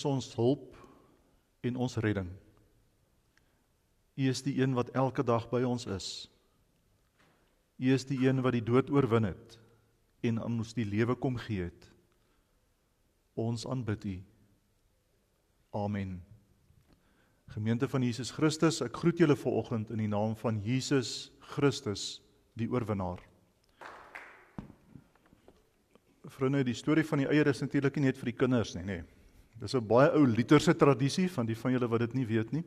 is ons hulp en ons redding. U is die een wat elke dag by ons is. U is die een wat die dood oorwin het en aan ons die lewe kom gee het. Ons aanbid U. Amen. Gemeente van Jesus Christus, ek groet julle vanoggend in die naam van Jesus Christus, die oorwinnaar. Vriende, die storie van die eier is natuurlik nie net vir die kinders nie. Dis 'n baie ou Lutherse tradisie, van die van julle wat dit nie weet nie.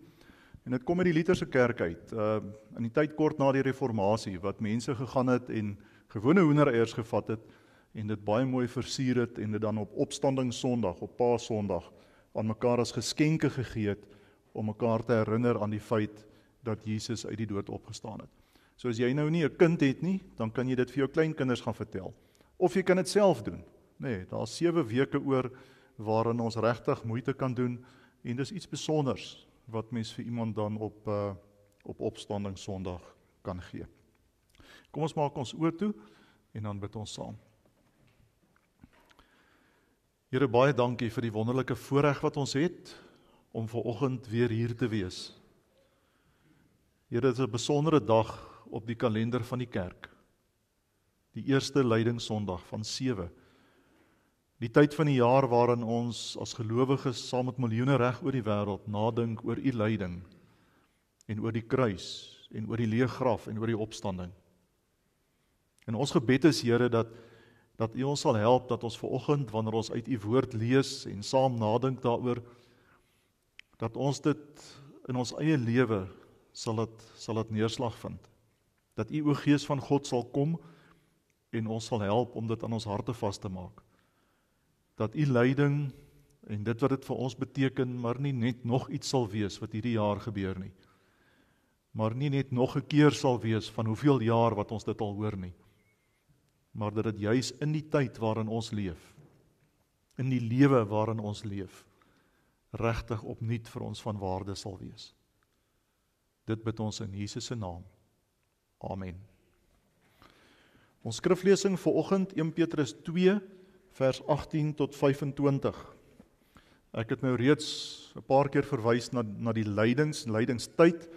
En dit kom uit die Lutherse kerk uit, in die tyd kort na die reformatie, wat mense gegaan het en gewone hoendereiers gevat het, en dit baie mooi versier het, en dit dan op opstandingssondag, op Paasondag, aan mekaar as geskenke gegee het, om mekaar te herinner aan die feit, dat Jesus uit die dood opgestaan het. So as jy nou nie 'n kind het nie, dan kan jy dit vir jou kleinkinders gaan vertel. Of jy kan dit self doen. Nee, daar is 7 weke oor, waarin ons regtig moeite kan doen, en dis iets besonders, wat mens vir iemand dan op opstandingssondag kan gee. Kom ons maak ons oë toe, en dan bid ons saam. Here, baie dankie vir die wonderlike voorreg wat ons het, om vanoggend weer hier te wees. Here, dit is 'n besondere dag op die kalender van die kerk. Die eerste lydingssondag van 7. Die tyd van die jaar waarin ons as gelowiges saam met miljoene reg oor die wêreld nadink oor U lyding, en oor die kruis, en oor die leë graf, en oor die opstanding. En ons gebed is, Here, dat U ons sal help, dat ons vanoggend, wanneer ons uit U woord lees, en saam nadink daaroor, dat ons dit in ons eie lewe sal dit neerslag vind. Dat U, o Gees van God, sal kom, en ons sal help om dit aan ons harte vas te maak. Dat U lyding, en dit wat dit vir ons beteken, maar nie net nog iets sal wees wat hierdie jaar gebeur nie. Maar nie net nog 'n keer sal wees van hoeveel jaar wat ons dit al hoor nie. Maar dat dit juis in die tyd waarin ons leef, in die lewe waarin ons leef, regtig opnuut vir ons van waarde sal wees. Dit bid ons in Jesus se naam. Amen. Ons skriflesing vanoggend 1 Petrus 2 vers 18 tot 25. Ek het nou reeds 'n paar keer verwys na die lydingstyd.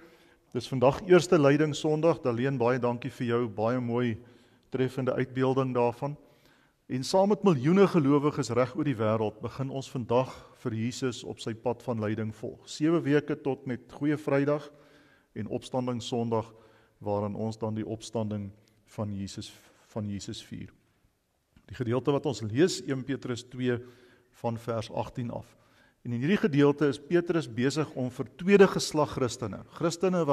Dis vandag eerste lydingssondag. Daleen, baie dankie vir jou, baie mooi treffende uitbeelding daarvan. En saam met miljoene gelowiges reg oor die wêreld begin ons vandag vir Jesus op sy pad van lyding volg. 7 weke tot met Goeie Vrydag en Opstandingssondag, waarin ons dan die opstanding van Jesus vier. Die gedeelte wat ons lees, 1 Petrus 2 van vers 18 af. En in hierdie gedeelte is Petrus besig om vir tweede geslag Christene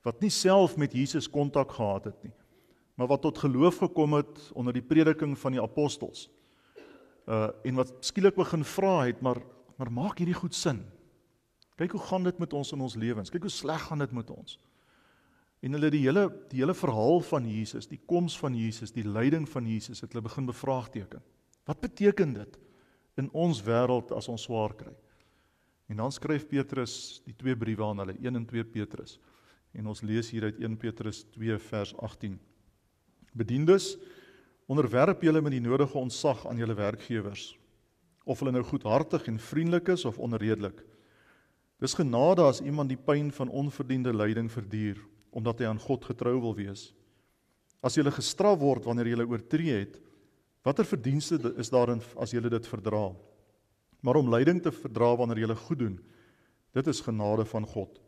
wat nie self met Jesus kontak gehad het nie, maar wat tot geloof gekom het onder die prediking van die apostels, en wat skielik begin vra het, maar maak hierdie goed sin? Kyk hoe gaan dit met ons in ons lewens, kyk hoe sleg gaan dit met ons. En hulle die hele verhaal van Jesus, die koms van Jesus, die lyding van Jesus, het hulle begin bevraagteken. Wat beteken dit in ons wêreld as ons swaar kry? En dan skryf Petrus die 2 briewe aan hulle, 1 en 2 Petrus. En ons lees hier uit 1 Petrus 2 vers 18. Bediendes, onderwerp julle met die nodige ontzag aan julle werkgewers, of hulle nou goedhartig en vriendelik is of onredelik. Dis genade as iemand die pyn van onverdiende lyding verduur, omdat hy aan God getrou wil wees. As julle gestraf word wanneer julle oortree het, watter verdienste is daarin as julle dit verdra? Maar om lyding te verdra wanneer julle goed doen, dit is genade van God.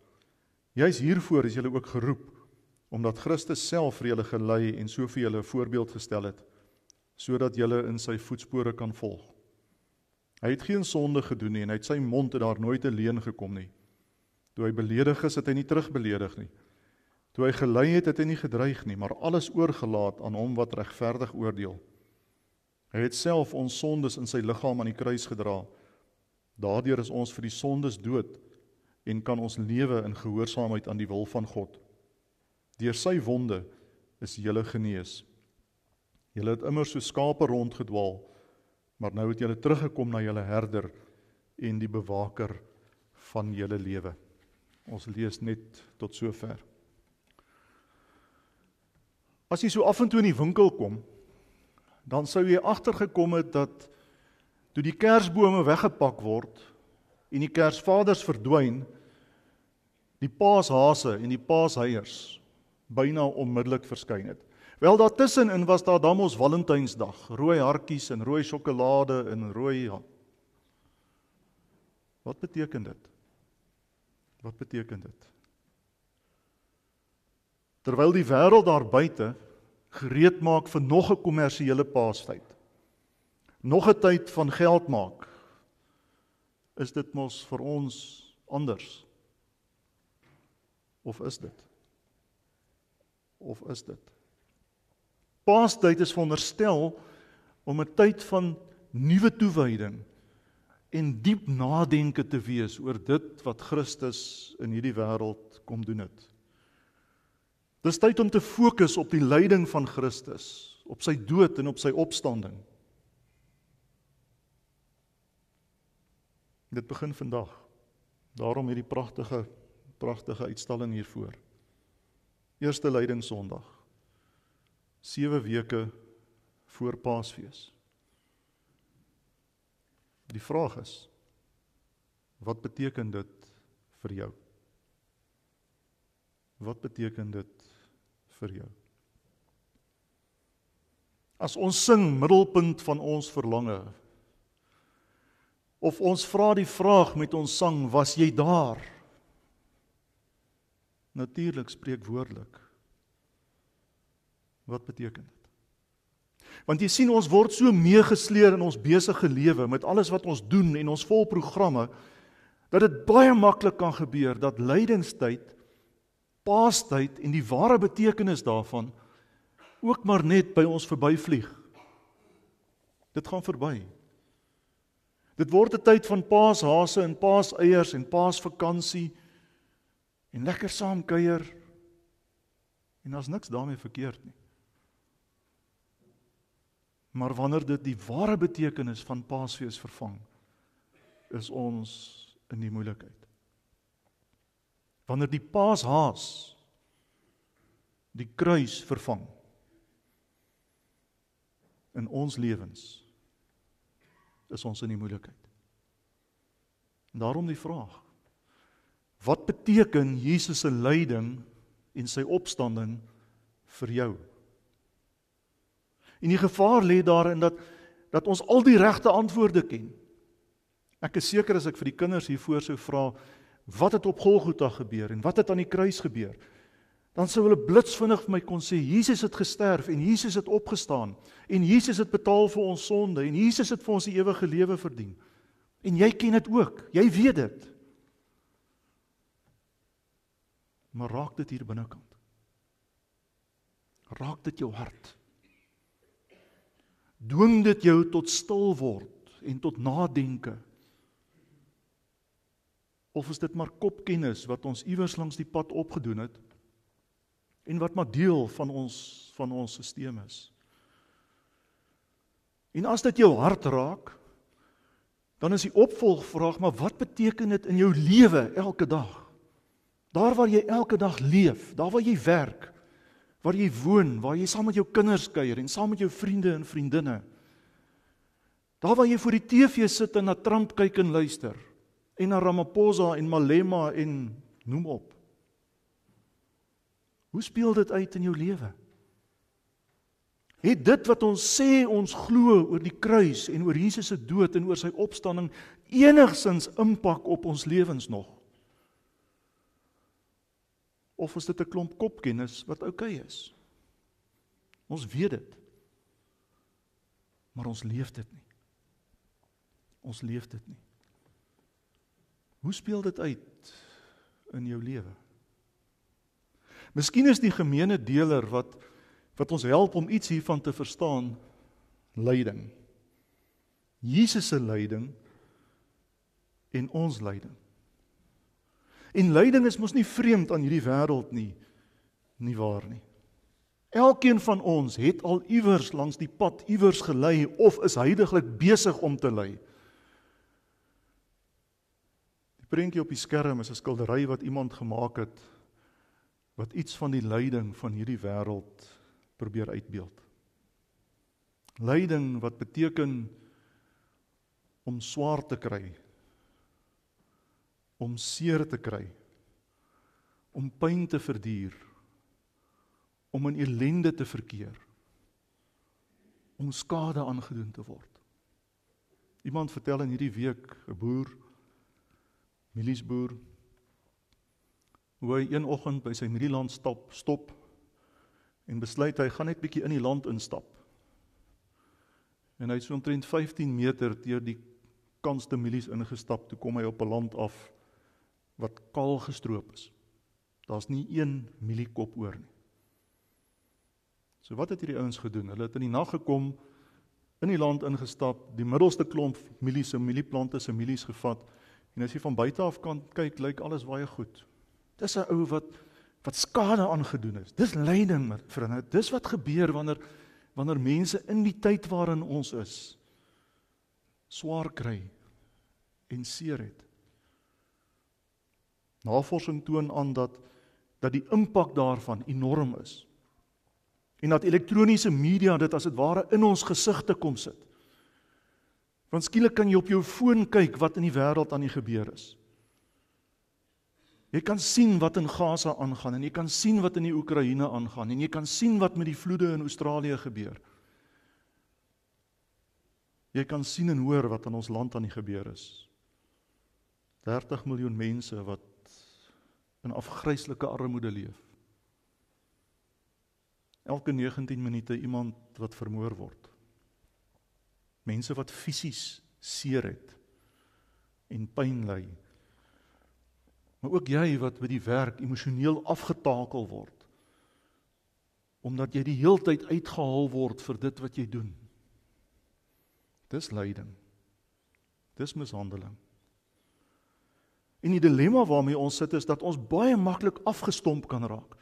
Juis hiervoor is julle ook geroep, omdat Christus self vir julle gelei en so vir julle 'n voorbeeld gestel het, sodat julle in sy voetspore kan volg. Hy het geen sonde gedoen nie, en uit sy mond het daar nooit 'n leuen gekom nie. Toe hy beledig is, het hy nie terugbeledig nie. Toe hy gelei het, het hy nie gedreig nie, maar alles oorgelaat aan hom wat regverdig oordeel. Hy het self ons sondes in sy liggaam aan die kruis gedra. Daardeur is ons vir die sondes dood en kan ons lewe in gehoorsaamheid aan die wil van God. Deur sy wonde is julle genees. Julle het immer so skape rondgedwaal, maar nou het julle teruggekom na julle herder en die bewaker van julle lewe. Ons lees net tot sover. As jy so af en toe in die winkel kom, dan sou jy agtergekom het dat toe die kersbome weggepak word, en die Kersvaders verdwyn, die paashase en die paasheiers byna onmiddellik verskyn het. Wel, daartussenin was daar dan ons Valentynsdag, rooi hartjies en rooi sjokolade en rooi... Wat beteken dit? Wat beteken dit? Terwyl die wêreld daar buite gereed maak vir nog 'n kommersiële paastyd, nog 'n tyd van geld maak, is dit mos vir ons anders? Of is dit? Of is dit? Paastyd is veronderstel om 'n tyd van nuwe toewyding en diep nadenke te wees oor dit wat Christus in hierdie wêreld kom doen het. Dis tyd om te fokus op die lyding van Christus, op sy dood en op sy opstanding. Dit begin vandag. Daarom hierdie pragtige uitstalling hiervoor. Eerste Lydingssondag. 7 weke voor Paasfees. Die vraag is, wat beteken dit vir jou? Wat beteken dit vir jou? As ons sing middelpunt van ons verlange, of ons vra die vraag met ons sang, was jy daar? Natuurlik spreekwoordelik. Wat beteken dit? Want jy sien, ons word so meegesleer in ons besige lewe, met alles wat ons doen en ons vol programme, dat dit baie maklik kan gebeur, dat lydingstyd, paastyd en die ware betekenis daarvan, ook maar net by ons verbyvlieg. Dit gaan verby. Dit word 'n tyd van paashase en paaseiers en paasvakansie, en lekker saam kuier, en daar's niks daarmee verkeerd nie. Maar wanneer dit die ware betekenis van Paasfees vervang, is ons in die moeilikheid. Wanneer die paashaas die kruis vervang in ons lewens, is ons in die moeilikheid. En daarom die vraag, wat beteken Jesus se lyding en sy opstanding vir jou? En die gevaar lê daarin dat ons al die regte antwoorde ken. Ek is seker as ek vir die kinders hiervoor sou vra, wat het op Golgotha gebeur en wat het aan die kruis gebeur, dan sou hulle blitsvinnig vir my kon sê, Jesus het gesterf en Jesus het opgestaan en Jesus het betaal vir ons sonde en Jesus het vir ons die ewige lewe verdien. En jy ken dit ook, jy weet dit. Maar raak dit hier binnekant? Raak dit jou hart? Dwing dit jou tot stil word en tot nadenke? Of is dit maar kopkennis wat ons iewers langs die pad opgedoen het en wat maar deel van ons sisteem is? En as dit jou hart raak, dan is die opvolgvraag, maar wat beteken dit in jou lewe elke dag? Daar waar jy elke dag leef, daar waar jy werk, waar jy woon, waar jy saam met jou kinders kuier en saam met jou vriende en vriendinne, daar waar jy voor die TV sit en na Trump kyk en luister, en na Ramaphosa en Malema en noem op. Hoe speel dit uit in jou lewe? Het dit wat ons sê ons glo oor die kruis en oor Jesus se dood en oor sy opstanding enigsins impak op ons lewens nog? Of is dit 'n klomp kopkennis wat oukei is? Ons weet dit, maar ons leef dit nie. Ons leef dit nie. Hoe speel dit uit in jou lewe? Miskien is die gemeene deler wat ons help om iets hiervan te verstaan, lyding. Jesus se lyding en ons lyding. En lyding is mos nie vreemd aan hierdie wêreld nie waar nie. Elkeen van ons het al iewers langs die pad iewers gelei of is huidiglik besig om te ly. Die prentjie op die skerm is 'n skildery wat iemand gemaak het wat iets van die lyding van hierdie wêreld probeer uitbeeld. Lyding wat beteken om swaar te kry, om seer te kry, om pyn te verduur, om in ellende te verkeer, om skade aangedoen te word. Iemand vertel in hierdie week, 'n boer, mieliesboer, hoe hy een oggend by sy mielieland stop en besluit hy gaan net bietjie in die land instap. En hy het so omtrent 15 meter deur die kanste mielies ingestap, toe kom hy op 'n land af wat kaal gestroop is. Daar's nie een mieliekop oor nie. So wat het hierdie ouens gedoen? Hulle het in die nag gekom, in die land ingestap, die middelste klomp mielies, mielieplante se mielies gevat, en as jy van buite af kan kyk, lyk alles baie goed. Dis 'n ou wat skade aangedoen is. Dis lyding, vriende. Dis wat gebeur wanneer mense in die tyd waarin ons is, swaar kry en seer het. Navorsing toon aan dat die impak daarvan enorm is. En dat elektroniese media dit as dit ware in ons gesigte kom sit. Want skielik kan jy op jou foon kyk wat in die wêreld aan die gebeur is. Jy kan sien wat in Gaza aangaan, en jy kan sien wat in die Oekraïne aangaan, en jy kan sien wat met die vloede in Australië gebeur. Jy kan sien en hoor wat in ons land aan die gebeur is. 30 miljoen mense wat in afgryslike armoede leef. Elke 19 minute iemand wat vermoor word. Mense wat fisies seer het en pyn ly. Maar ook jy wat by die werk emosioneel afgetakel word, omdat jy die heeltyd uitgehaal word vir dit wat jy doen. Dis lyding. Dis mishandeling. En die dilemma waarmee ons sit is dat ons baie maklik afgestomp kan raak.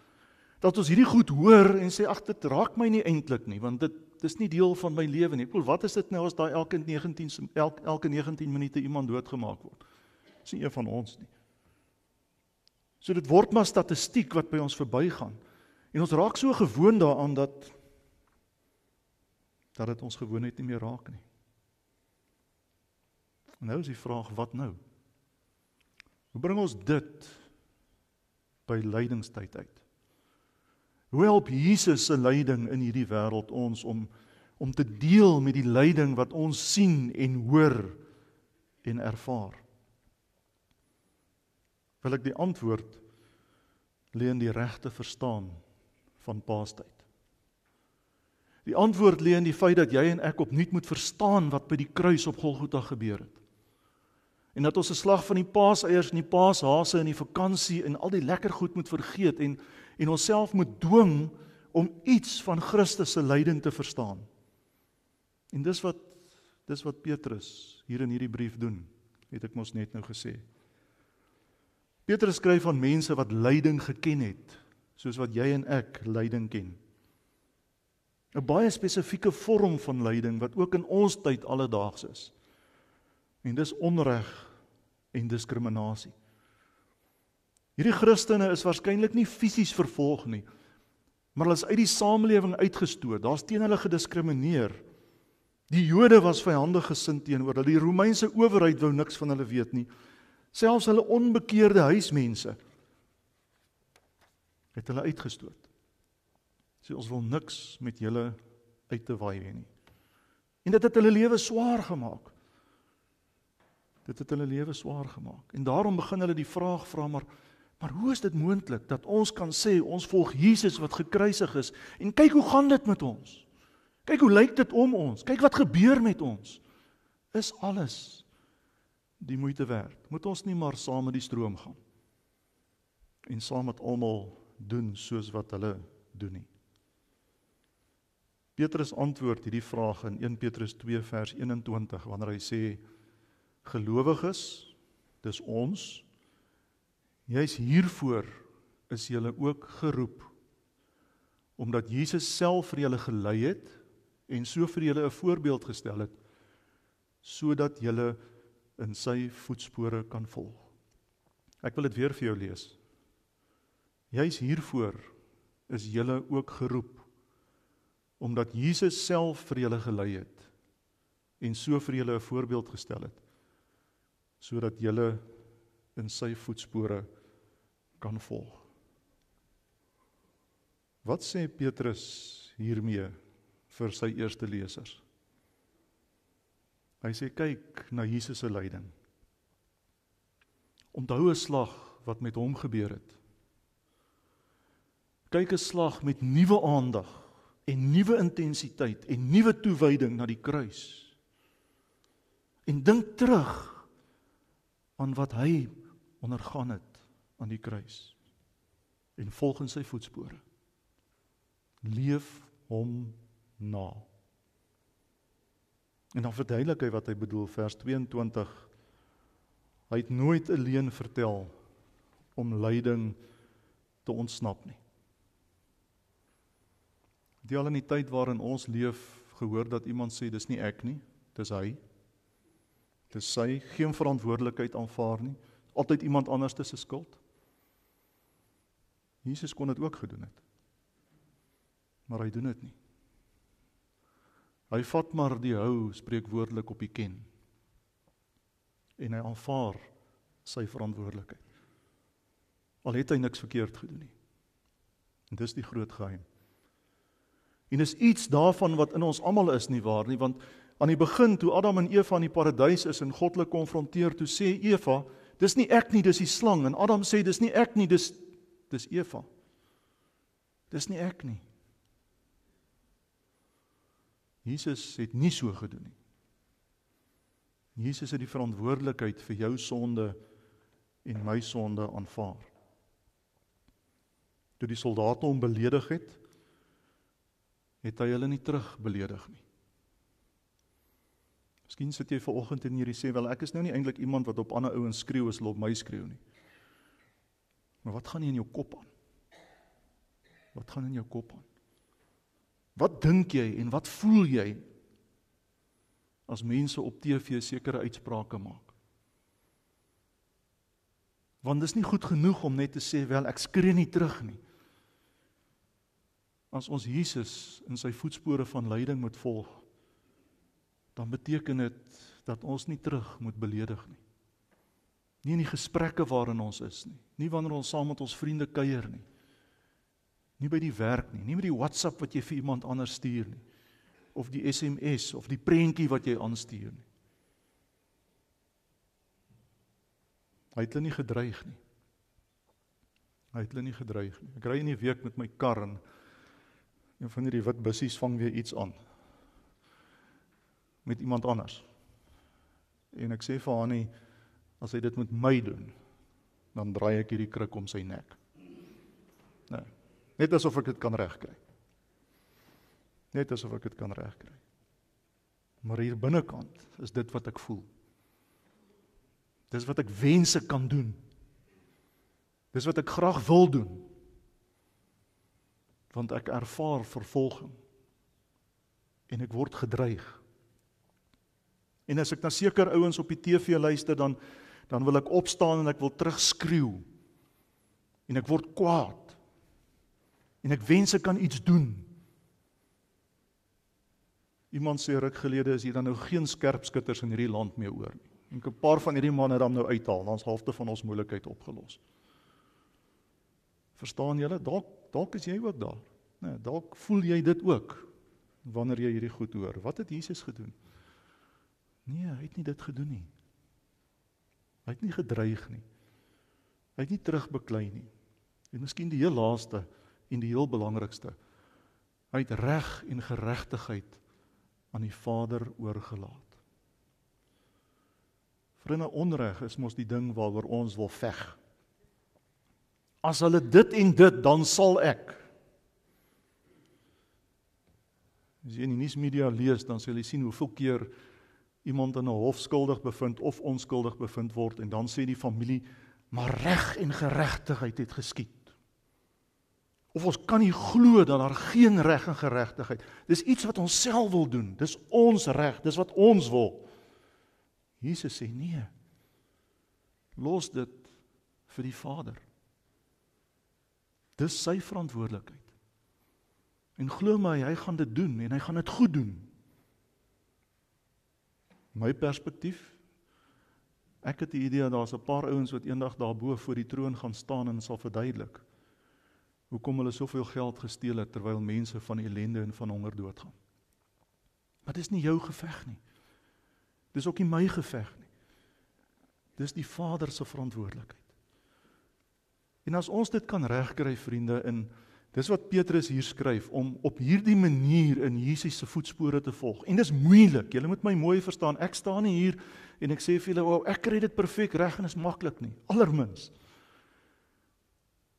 Dat ons hierdie goed hoor en sê, ag, dit raak my nie eintlik nie, want dit is nie deel van my lewe nie. Ek bedoel, wat is dit nou as daai elke 19 minute iemand doodgemaak word? Dis nie een van ons nie. So dit word maar statistiek wat by ons verbygaan. En ons raak so gewoond daaraan dat dit ons gewoonheid nie meer raak nie. En nou is die vraag, wat nou? Hoe bring ons dit by lydingstyd uit? Hoe help Jesus se lyding in hierdie wêreld ons om te deel met die lyding wat ons sien en hoor en ervaar? Wil ek die antwoord lê in die regte verstaan van Paastyd. Die antwoord lê in die feit dat jy en ek opnuut moet verstaan wat by die kruis op Golgotha gebeur het. En dat ons 'n slag van die paaseiers en die paashase en die vakansie en al die lekker goed moet vergeet en onsself moet dwing om iets van Christus se lyding te verstaan. En dis wat Petrus hier in hierdie brief doen, het ek mos net nou gesê. Petrus skryf van mense wat lyding geken het, soos wat jy en ek lyding ken. 'n baie spesifieke vorm van lyding wat ook in ons tyd alledaags is. En dis onreg en diskriminasie. Hierdie Christene is waarskynlik nie fisies vervolg nie, maar hulle is uit die samelewing uitgestoot. Daar's teen hulle gediskrimineer. Die Jode was vyandig gesind teenoor hulle. Die Romeinse owerheid wou niks van hulle weet nie. Selfs hulle onbekeerde huismense het hulle uitgestoot. Sê, ons wil niks met julle uit te waai hê nie. En dit het hulle lewe swaar gemaak. En daarom begin hulle die vraag vra, maar hoe is dit moontlik dat ons kan sê, ons volg Jesus wat gekruisig is, en kyk hoe gaan dit met ons? Kyk hoe lyk dit om ons? Kyk wat gebeur met ons? Is alles die moeite werd? Moet ons nie maar saam met die stroom gaan? En saam met almal doen soos wat hulle doen nie? Petrus antwoord hierdie vraag in 1 Petrus 2 vers 21, wanneer hy sê, gelowiges, dis ons, juis hiervoor is julle ook geroep, omdat Jesus self vir julle gelei het, en so vir julle 'n voorbeeld gestel het, sodat julle in sy voetspore kan volg. Ek wil dit weer vir jou lees. Juis hiervoor is julle ook geroep, omdat Jesus self vir julle gelei het, en so vir julle 'n voorbeeld gestel het, sodat julle in sy voetspore kan volg. Wat sê Petrus hiermee vir sy eerste lesers? Hy sê, kyk na Jesus se lyding. Onthou 'n slag wat met hom gebeur het. Kyk 'n slag met nuwe aandag en nuwe intensiteit en nuwe toewyding na die kruis. En dink terug aan wat hy ondergaan het aan die kruis. En volg in sy voetspore. Leef hom na. En dan verduidelik hy wat hy bedoel, vers 22. Hy het nooit 'n leuen vertel om lyding te ontsnap nie. Het jy al in die tyd waarin ons leef gehoor dat iemand sê, dis nie ek nie, dis hy. Dis sy, geen verantwoordelikheid aanvaar nie, altyd iemand anders se skuld. Jesus kon dit ook gedoen het. Maar hy doen dit nie. Hy vat maar die hou spreekwoordelik op die ken. En hy aanvaar sy verantwoordelikheid. Al het hy niks verkeerd gedoen nie. En dis die groot geheim. En is iets daarvan wat in ons almal is nie waar nie, want aan die begin, toe Adam en Eva in die paradys is en God hulle konfronteer, toe sê Eva, dis nie ek nie, dis die slang. En Adam sê, dis nie ek nie, dis Eva. Dis nie ek nie. Jesus het nie so gedoen nie. Jesus het die verantwoordelikheid vir jou sonde en my sonde aanvaar. Toe die soldate hom beledig het hy hulle nie terug beledig nie. Miskien sit jy vanoggend en jy sê, wel ek is nou nie eintlik iemand wat op ander ouens skreeu as hulle op my skreeu nie. Maar wat gaan nie in jou kop aan? Wat gaan in jou kop aan? Wat dink jy en wat voel jy as mense op TV sekere uitsprake maak? Want dis nie goed genoeg om net te sê, wel ek skree nie terug nie. As ons Jesus in sy voetspore van lyding moet volg, dan beteken dit dat ons nie terug moet beledig nie. Nie in die gesprekke waarin ons is nie. Nie wanneer ons saam met ons vriende kuier nie. Nie by die werk nie. Nie met die WhatsApp wat jy vir iemand anders stuur nie. Of die SMS of die prentjie wat jy aanstuur nie. Hy het hulle nie gedreig nie. Hy het hulle nie gedreig nie. Ek ry in die week met my kar en een van die wit bussies vang weer iets aan. Met iemand anders. En ek sê vir haar nie, as hy dit met my doen, dan draai ek hierdie krik om sy nek. Nee, net asof ek dit kan regkry. Net asof ek dit kan regkry. Maar hier binnekant is dit wat ek voel. Dis wat ek wens ek kan doen. Dis wat ek graag wil doen. Want ek ervaar vervolging. En ek word gedreig. En as ek na seker ouens op die TV luister, dan wil ek opstaan en ek wil terugskreeu. En ek word kwaad. En ek wens ek kan iets doen. Iemand sê ruk gelede is hier dan nou geen skerpskutters in hierdie land meer oor nie. En 'n paar van hierdie manne dan nou uithaal, dan is halfte van ons moeilikheid opgelos. Verstaan julle? Dalk is jy ook daar. Nee, dalk voel jy dit ook, wanneer jy hierdie goed hoor. Wat het Jesus gedoen? Nee, hy het nie dit gedoen nie. Hy het nie gedreig nie. Hy het nie terugbeklei nie. En miskien die heel laaste en die heel belangrikste. Hy het reg en geregtigheid aan die Vader oorgelaat. Vriende, onreg is mos die ding waaroor ons wil veg. As hulle dit en dit, dan sal ek. As jy in die nuusmedia lees, dan sal jy sien hoeveel keer iemand in 'n hof skuldig bevind of onskuldig bevind word, en dan sê die familie, maar reg en geregtigheid het geskied. Of ons kan nie glo dat daar geen reg en geregtigheid. Dis iets wat ons self wil doen. Dis ons reg, dis wat ons wil. Jesus sê nee. Los dit vir die Vader. Dis sy verantwoordelikheid. En glo my, hy gaan dit doen en hy gaan dit goed doen. My perspektief, Ek het die idee, daar's 'n paar ouens wat eendag daarbo voor die troon gaan staan en sal verduidelik hoekom hulle soveel geld gesteel het, terwyl mense van ellende en van honger doodgaan. Maar dis nie jou geveg nie. Dis ook nie my geveg nie. Dis die Vader se verantwoordelikheid. En as ons dit kan regkry, vriende, en dis wat Petrus hier skryf, om op hierdie manier in Jesus se voetspore te volg. En dis moeilik, julle moet my mooi verstaan, ek staan nie hier en ek sê vir julle, wow, ek kry dit perfek reg en is maklik nie, allermins.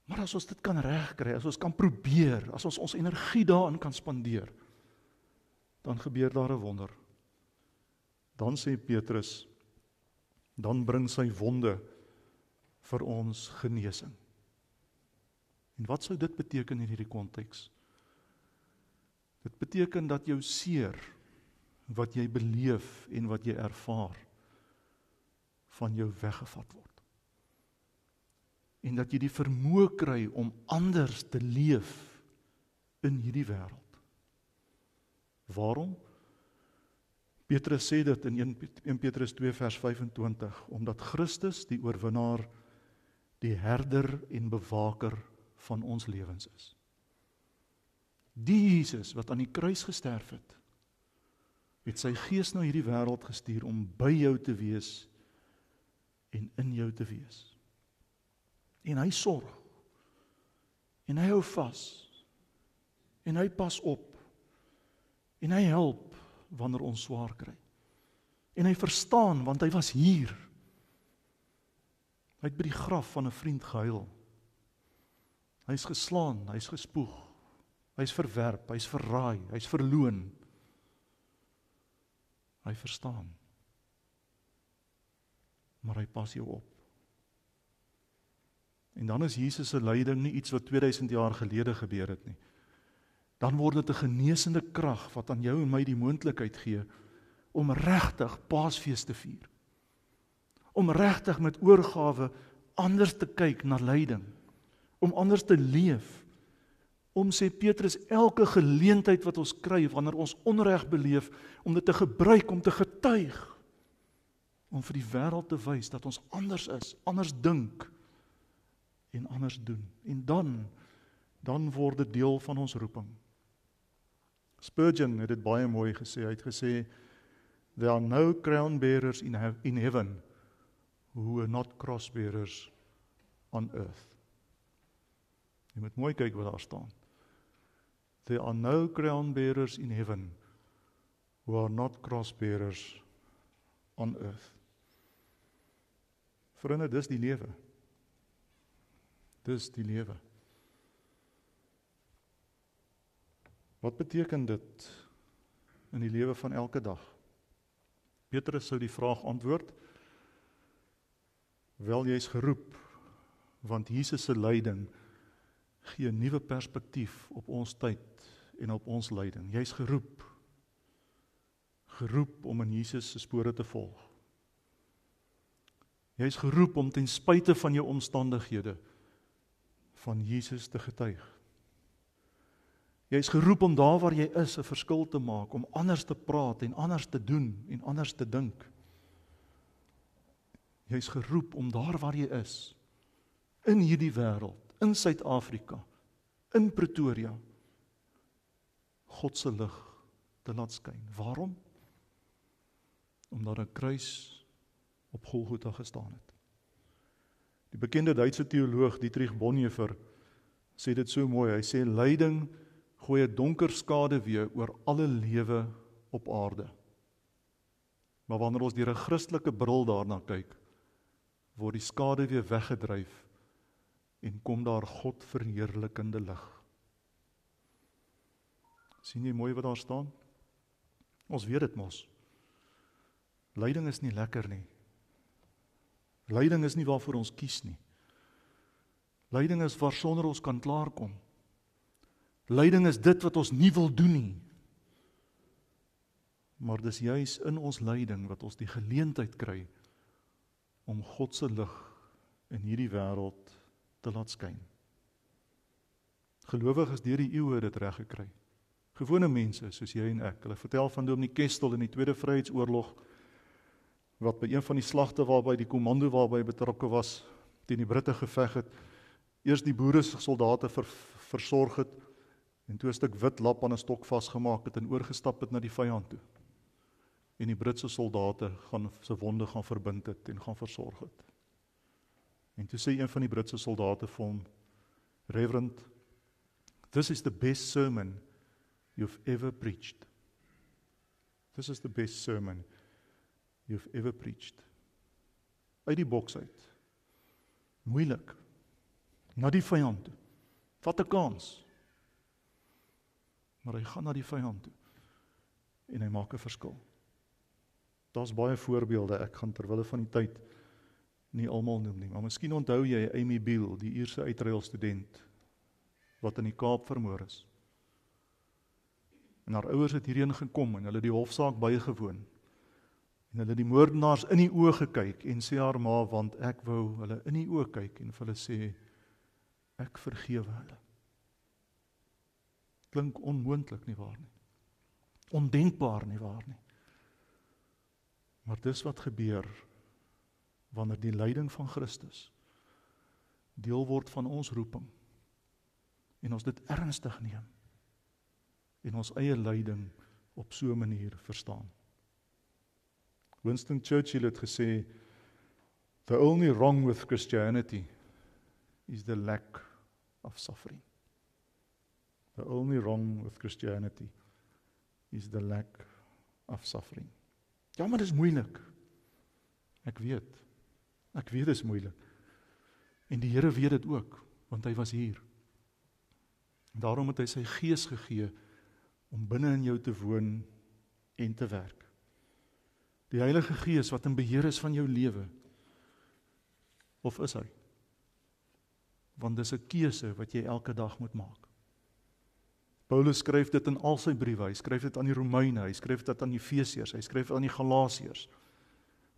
Maar as ons dit kan regkry, as ons kan probeer, as ons ons energie daarin kan spandeer, dan gebeur daar 'n wonder. Dan sê Petrus, dan bring sy wonde vir ons genesing. En wat sou dit beteken in hierdie konteks? Dit beteken dat jou seer, wat jy beleef en wat jy ervaar, van jou weggevat word. En dat jy die vermoë kry om anders te leef in hierdie wêreld. Waarom? Petrus sê dit in 1 Petrus 2 vers 25, omdat Christus die oorwinnaar, die herder en bewaker van ons lewens is. Die Jesus wat aan die kruis gesterf het sy gees na hierdie wêreld gestuur om by jou te wees en in jou te wees. En hy sorg, en hy hou vas, en hy pas op, en hy help wanneer ons swaar kry. En hy verstaan, want hy was hier. Hy het by die graf van 'n vriend gehuil. Hy is geslaan, hy is gespoeg, hy is verwerp, hy is verraai, hy is verloon. Hy verstaan. Maar hy pas jou op. En dan is Jesus se lyding nie iets wat 2000 jaar gelede gebeur het nie. Dan word dit 'n genesende krag wat aan jou en my die moontlikheid gee om regtig Paasfees te vier. Om regtig met oorgawe anders te kyk na lyding. Om anders te leef. Om, sê Petrus, elke geleentheid wat ons kry wanneer ons onreg beleef, om dit te gebruik om te getuig. Om vir die wêreld te wys dat ons anders is, anders dink en anders doen. En dan word dit deel van ons roeping. Spurgeon het dit baie mooi gesê. Hy het gesê, there are no crown bearers in heaven who are not cross bearers on earth. Jy moet mooi kyk wat daar staan. There are no crown bearers in heaven who are not cross bearers on earth. Vriende, dis die lewe. Dis die lewe. Wat beteken dit in die lewe van elke dag? Petrus sou die vraag antwoord, wel, jy is geroep, want Jesus se lyding gee 'n nuwe perspektief op ons tyd en op ons lyding. Jy is geroep om in Jesus se spore te volg. Jy is geroep om ten spyte van jou omstandighede van Jesus te getuig. Jy is geroep om daar waar jy is 'n verskil te maak, om anders te praat en anders te doen en anders te dink. Jy is geroep om daar waar jy is, in hierdie wêreld, in Suid-Afrika, in Pretoria, God se lig te laat skyn. Waarom? Omdat 'n kruis op Golgotha gestaan het. Die bekende Duitse teoloog Dietrich Bonhoeffer sê dit so mooi. Hy sê lyding gooi 'n donker skaduwee oor alle lewe op aarde. Maar wanneer ons deur 'n Christelike bril daarna kyk, word die skaduwee weggedryf en kom daar God verheerlikende lig. Sien jy mooi wat daar staan? Ons weet dit mos. Lyding is nie lekker nie. Lyding is nie waarvoor ons kies nie. Lyding is waarsonder ons kan klaarkom. Lyding is dit wat ons nie wil doen nie. Maar dis juis in ons lyding wat ons die geleentheid kry om God se lig in hierdie wêreld te laat skyn. Gelowiges deur die eeue het dit reg gekry. Gewone mense soos jy en ek. Hulle vertel van Dominee Kestel in die Tweede Vryheidsoorlog, wat by een van die slagte waarby die kommando waarby hy betrokke was, teen die Britte geveg het, eers die boere soldate versorg het, en toe 'n stuk wit lap aan 'n stok vasgemaak het en oorgestap het na die vyand toe. En die Britse soldate sy wonde gaan verbind het en gaan versorg het. En toe sê een van die Britse soldate vir hom, Reverend, this is the best sermon you've ever preached. This is the best sermon you've ever preached. Uit die boks uit. Moeilik. Na die vyand toe. Vat 'n kans. Maar hy gaan na die vyand toe. En hy maak 'n verskil. Daar's baie voorbeelde, ek gaan terwille van die tyd nie almal noem nie, maar miskien onthou jy Amy Beale, die Ierse uitruilstudent, wat in die Kaap vermoor is. En haar ouers het hierheen gekom en hulle die hofsaak bygewoon. En hulle die moordenaars in die oë gekyk en sê haar ma, want ek wou hulle in die oë kyk en vir hulle sê, ek vergewe hulle. Klink onmoontlik nie waar nie. Ondenkbaar nie waar nie. Maar dis wat gebeur wanneer die lyding van Christus deel word van ons roeping en ons dit ernstig neem en ons eie lyding op so 'n manier verstaan. Winston Churchill het gesê, the only wrong with Christianity is the lack of suffering. The only wrong with Christianity is the lack of suffering. Ja, maar dit is moeilik. Ek weet dit is moeilik. En die Here weet dit ook, want hy was hier. Daarom het hy sy gees gegee om binne in jou te woon en te werk. Die Heilige Gees wat in beheer is van jou lewe. Of is hy? Want dis 'n keuse wat jy elke dag moet maak. Paulus skryf dit in al sy briewe, hy skryf dit aan die Romeine, hy skryf dit aan die Efesiërs, hy skryf dit aan die Galasiërs.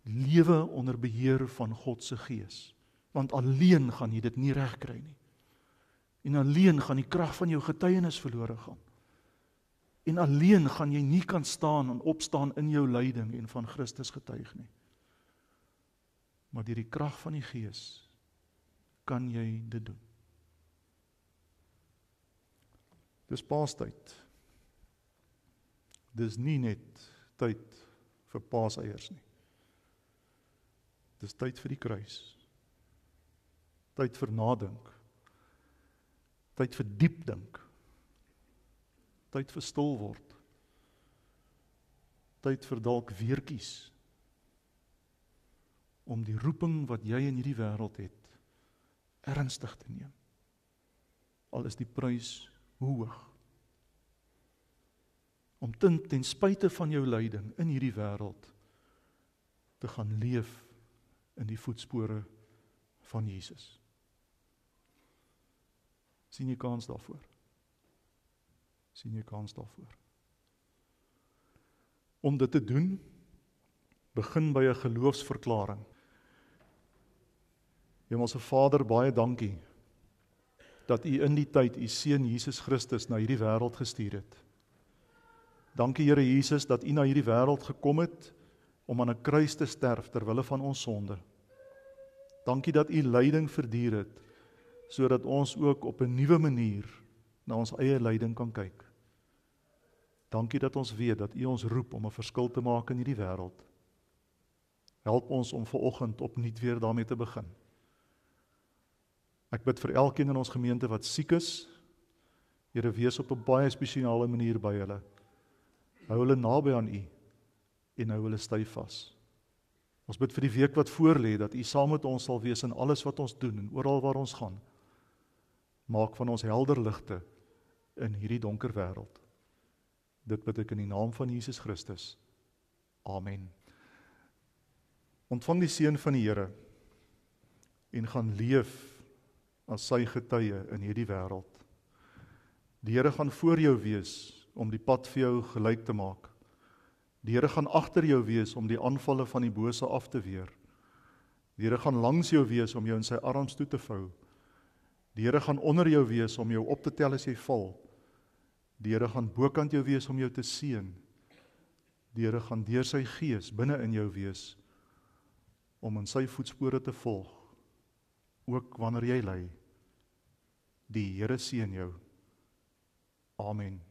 Lewe onder beheer van God se Gees, want alleen gaan jy dit nie regkry nie. En alleen gaan die krag van jou getuienis verlore gaan. En alleen gaan jy nie kan staan en opstaan in jou lyding en van Christus getuig nie. Maar deur die krag van die Gees kan jy dit doen. Dis Paastyd. Dis nie net tyd vir paaseiers nie. Dis tyd vir die kruis. Tyd vir nadink. Tyd vir diep dink. Tyd vir stil word. Tyd vir dalk weer kies. Om die roeping wat jy in hierdie wêreld het, ernstig te neem. Al is die prys hoog. Om ten spyte van jou lyding in hierdie wêreld te gaan leef in die voetspore van Jesus. Sien jy kans daarvoor? Sien jy kans daarvoor? Om dit te doen, begin by 'n geloofsverklaring. Hemelse Vader, baie dankie dat U in die tyd U seun Jesus Christus na hierdie wêreld gestuur het. Dankie Here Jesus dat U na hierdie wêreld gekom het om aan 'n kruis te sterf ter wille van ons sonde. Dankie dat U lyding verduur het, sodat ons ook op 'n nuwe manier na ons eie lyding kan kyk. Dankie dat ons weet dat U ons roep om 'n verskil te maak in hierdie wêreld. Help ons om vanoggend opnuut weer daarmee te begin. Ek bid vir elkeen in ons gemeente wat siek is. Here, wees op 'n baie spesiale manier by hulle. Hou hulle naby aan U en hou hulle styf vas. Ons bid vir die week wat voorlê, dat U saam met ons sal wees in alles wat ons doen en oral waar ons gaan. Maak van ons helder ligte in hierdie donker wêreld. Dit bid ek in die naam van Jesus Christus. Amen. Ontvang die seën van die Here en gaan leef as sy getuie in hierdie wêreld. Die Here gaan voor jou wees om die pad vir jou gelyk te maak. Die Here gaan agter jou wees om die aanvalle van die bose af te weer. Die Here gaan langs jou wees om jou in sy arms toe te vou. Die Here gaan onder jou wees om jou op te tel as jy val. Die Here gaan bokant jou wees om jou te seën. Die Here gaan deur sy Gees binne in jou wees om in sy voetspore te volg, ook wanneer jy ly. Die Here seën jou. Amen.